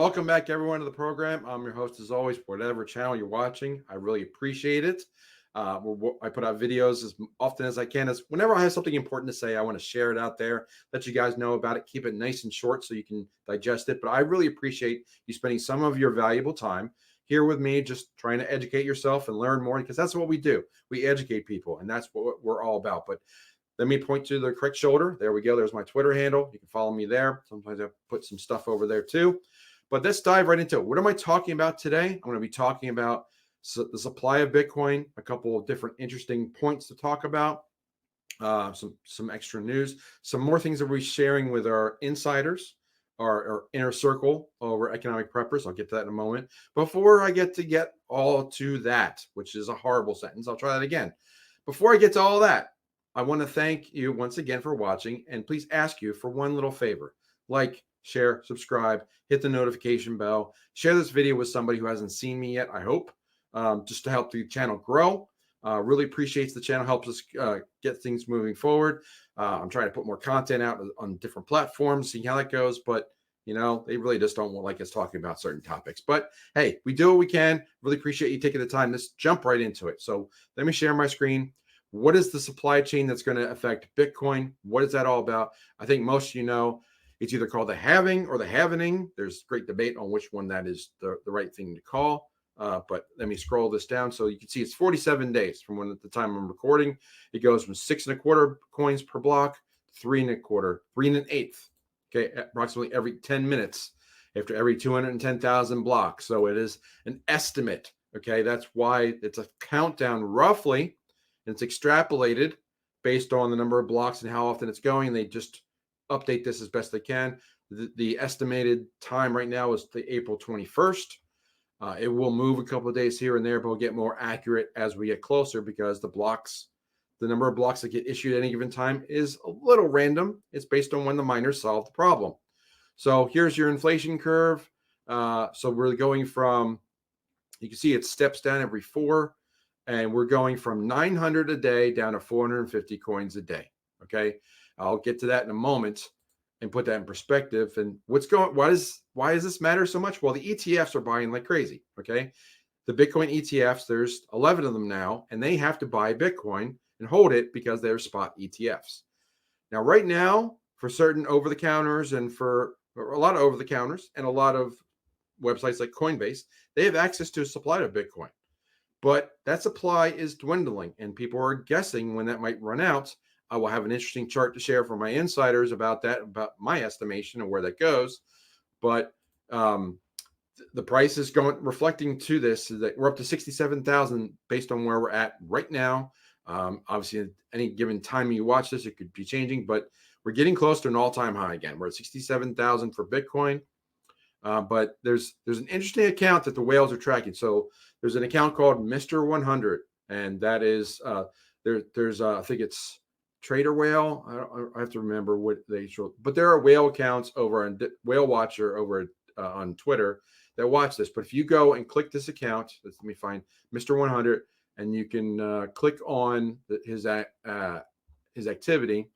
Welcome back, everyone, to the program. I'm your host, as always, whatever channel you're watching. I really appreciate it. I put out videos as often as I can. As whenever I have something important to say, I want to share it out there, let you guys know about it, keep it nice and short so you can digest it. But I really appreciate you spending some of your valuable time here with me, just trying to educate yourself and learn more, because that's what we do. We educate people, and that's what we're all about. But let me point to the correct shoulder. There we go. There's my Twitter handle. You can follow me there. Sometimes I put some stuff over there too. But let's dive right into it. What am I talking about today? I'm going to be talking about the supply of Bitcoin, a couple of different interesting points to talk about, some extra news, some more things that we're sharing with our insiders, our inner circle over EconomicPreppers. I'll get to that in a moment. Before I get all to that, which is a horrible sentence, I'll try that again. Before I get to all that, I want to thank you once again for watching, and please ask you for one little favor: like, share, subscribe, hit the notification bell, share this video with somebody who hasn't seen me yet, I hope, just to help the channel grow. Really appreciates the channel, helps us get things moving forward. I'm trying to put more content out on different platforms, see how that goes, but you know, they really just don't like us talking about certain topics. But hey, we do what we can. Really appreciate you taking the time. Let's jump right into it. So let me share my screen. What is the supply chain that's going to affect Bitcoin? What is that all about? I think most of you know it's either called the halving or the halvening. There's great debate on which one that is the right thing to call. But let me scroll this down so you can see it's 47 days from when at the time I'm recording. It goes from 6.25 coins per block, 3.25, 3 1/8. Okay, approximately every 10 minutes after every 210,000 blocks. So it is an estimate. Okay, that's why it's a countdown roughly. And it's extrapolated based on the number of blocks and how often it's going. They just update this as best they can. The estimated time right now is the April 21st. It will move a couple of days here and there, but we'll get more accurate as we get closer, because the number of blocks that get issued at any given time is a little random. It's based on when the miners solve the problem. So here's your inflation curve. So we're going from, you can see it steps down every 4. And we're going from 900 a day down to 450 coins a day. Okay, I'll get to that in a moment and put that in perspective. And why does this matter so much? Well, the ETFs are buying like crazy. Okay, the Bitcoin ETFs, there's 11 of them now, and they have to buy Bitcoin and hold it because they're spot ETFs. Now, right now, for certain over-the-counters and for a lot of over-the-counters and a lot of websites like Coinbase, they have access to a supply of Bitcoin. But that supply is dwindling, and people are guessing when that might run out. I will have an interesting chart to share for my insiders about that, about my estimation of where that goes. But the price is reflecting to this, is that we're up to 67,000 based on where we're at right now. Obviously, at any given time you watch this, it could be changing, but we're getting close to an all-time high again. We're at 67,000 for Bitcoin. But there's an interesting account that the whales are tracking. So there's an account called Mr. 100, and that is there's I think it's Trader Whale. I have to remember what they show, but there are whale accounts over on Whale Watcher over on Twitter that watch this. But if you go and click this account, let me find Mr. 100, and you can click on his activity.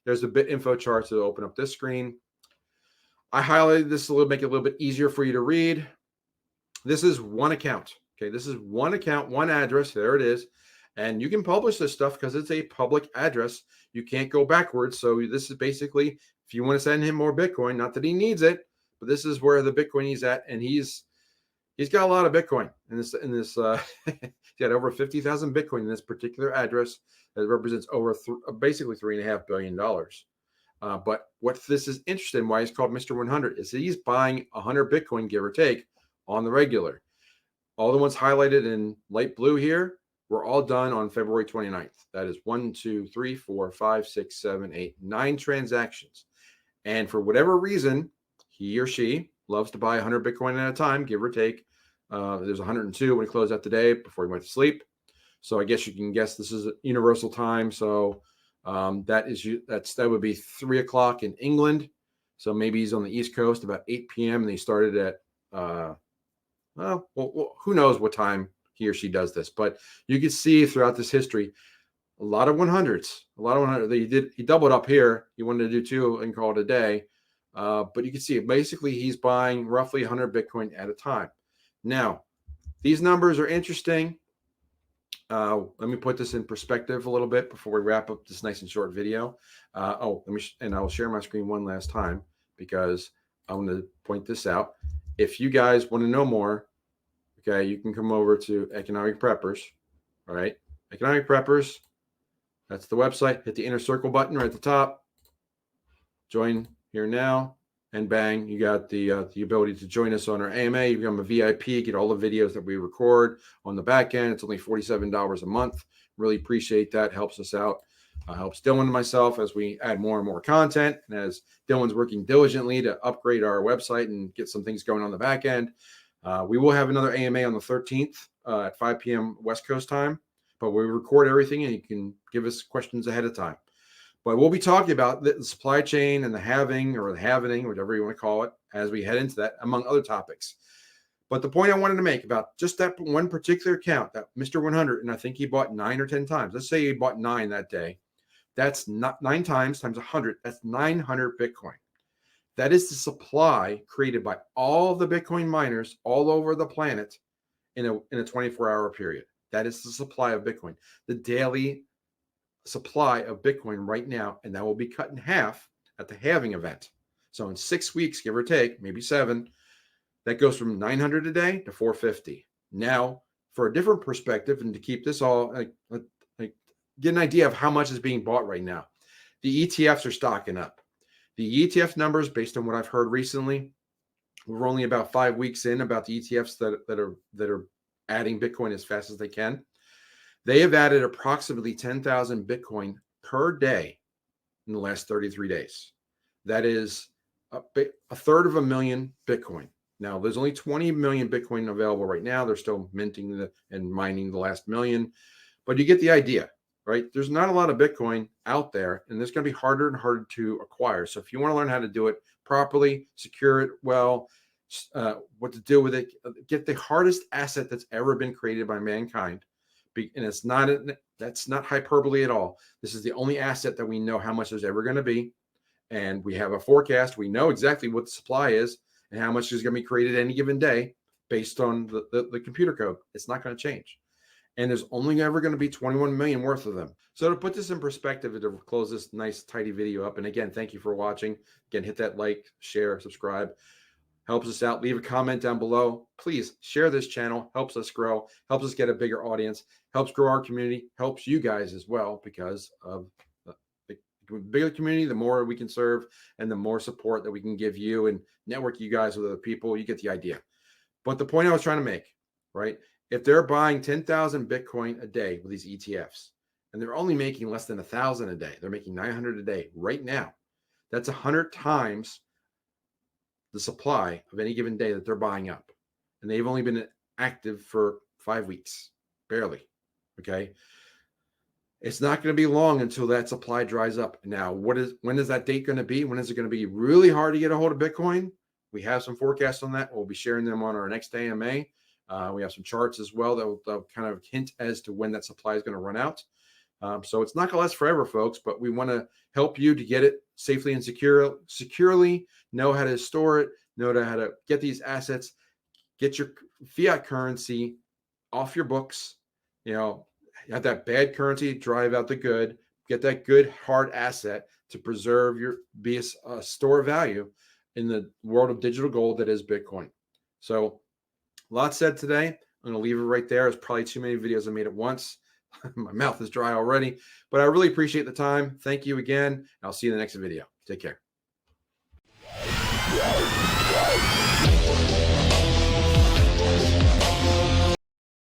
There's the bit info charts that open up this screen. I highlighted this a little, make it a little bit easier for you to read. This is one account. Okay, this is one account, one address. There it is. And you can publish this stuff because it's a public address. You can't go backwards. So this is basically, if you want to send him more Bitcoin, not that he needs it, but this is where the Bitcoin he's at. And he's got a lot of Bitcoin in this, he's got over 50,000 Bitcoin in this particular address that represents over basically $3.5 billion. But what this is interesting in, why he's called Mr. 100, is that he's buying 100 Bitcoin, give or take, on the regular. All the ones highlighted in light blue here were all done on February 29th. That is 1, 2, 3, 4, 5, 6, 7, 8, 9 transactions. And for whatever reason, he or she loves to buy 100 Bitcoin at a time, give or take. There's 102 when he closed out today before he went to sleep. So I guess you can guess this is universal time. So that would be 3 o'clock in England. So maybe he's on the East Coast about 8 p.m. and he started at well, who knows what time he or she does this, but you can see throughout this history a lot of 100s. He doubled up here. He wanted to do 2 and call it a day. But you can see basically he's buying roughly 100 Bitcoin at a time. Now, these numbers are interesting. Let me put this in perspective a little bit before we wrap up this nice and short video. And I'll share my screen one last time because I want to point this out. If you guys want to know more, okay, you can come over to EconomicPreppers. All right, EconomicPreppers. That's the website. Hit the inner circle button right at the top. Join here now, and bang, you got the ability to join us on our AMA. You become a VIP, get all the videos that we record on the back end. It's only $47 a month. Really appreciate that. Helps us out. Helps Dylan and myself as we add more and more content, and as Dylan's working diligently to upgrade our website and get some things going on the back end. We will have another AMA on the 13th at 5 p.m. West Coast time, but we record everything and you can give us questions ahead of time. But we'll be talking about the supply chain and the halving or the halvening, whatever you want to call it, as we head into that, among other topics. But the point I wanted to make about just that one particular account, that Mr. 100, and I think he bought 9 or 10 times. Let's say he bought 9 that day. That's not 9 times 100. That's 900 Bitcoin. That is the supply created by all the Bitcoin miners all over the planet in a 24-hour period. That is the supply of Bitcoin. The daily supply of Bitcoin right now, and that will be cut in half at the halving event. So in 6 weeks, give or take, maybe 7, that goes from 900 a day to 450. Now, for a different perspective, and to keep this all, get an idea of how much is being bought right now. The ETFs are stocking up. The ETF numbers, based on what I've heard recently, we're only about 5 weeks in about the ETFs that are adding Bitcoin as fast as they can. They have added approximately 10,000 Bitcoin per day in the last 33 days. That is a third of a million Bitcoin. Now, there's only 20 million Bitcoin available right now. They're still minting and mining the last million, but you get the idea, right? There's not a lot of Bitcoin out there, and it's going to be harder and harder to acquire. So if you want to learn how to do it properly, secure it well, what to do with it, get the hardest asset that's ever been created by mankind. And that's not hyperbole at all. This is the only asset that we know how much there's ever going to be. And we have a forecast. We know exactly what the supply is and how much is going to be created any given day based on the computer code. It's not going to change. And there's only ever going to be 21 million worth of them. So to put this in perspective, to close this nice, tidy video up, and again, thank you for watching. Again, hit that like, share, subscribe. Helps us out. Leave a comment down below. Please share this channel. Helps us grow. Helps us get a bigger audience. Helps grow our community. Helps you guys as well, because of the bigger community, the more we can serve and the more support that we can give you and network you guys with other people. You get the idea. But the point I was trying to make, right? If they're buying 10,000 Bitcoin a day with these ETFs, and they're only making less than 1,000 a day, they're making 900 a day right now. That's 100 times the supply of any given day that they're buying up. And they've only been active for 5 weeks, barely. Okay. It's not going to be long until that supply dries up. Now, when is that date going to be? When is it going to be really hard to get a hold of Bitcoin? We have some forecasts on that. We'll be sharing them on our next AMA. We have some charts as well that will kind of hint as to when that supply is going to run out. So it's not going to last forever, folks, but we want to help you to get it safely and securely, know how to store it, know how to get these assets, get your fiat currency off your books, have that bad currency drive out the good, get that good hard asset to preserve be a store of value in the world of digital gold that is Bitcoin. So a lot said today. I'm going to leave it right there. There's probably too many videos I made at once. My mouth is dry already, but I really appreciate the time. Thank you again. I'll see you in the next video. Take care.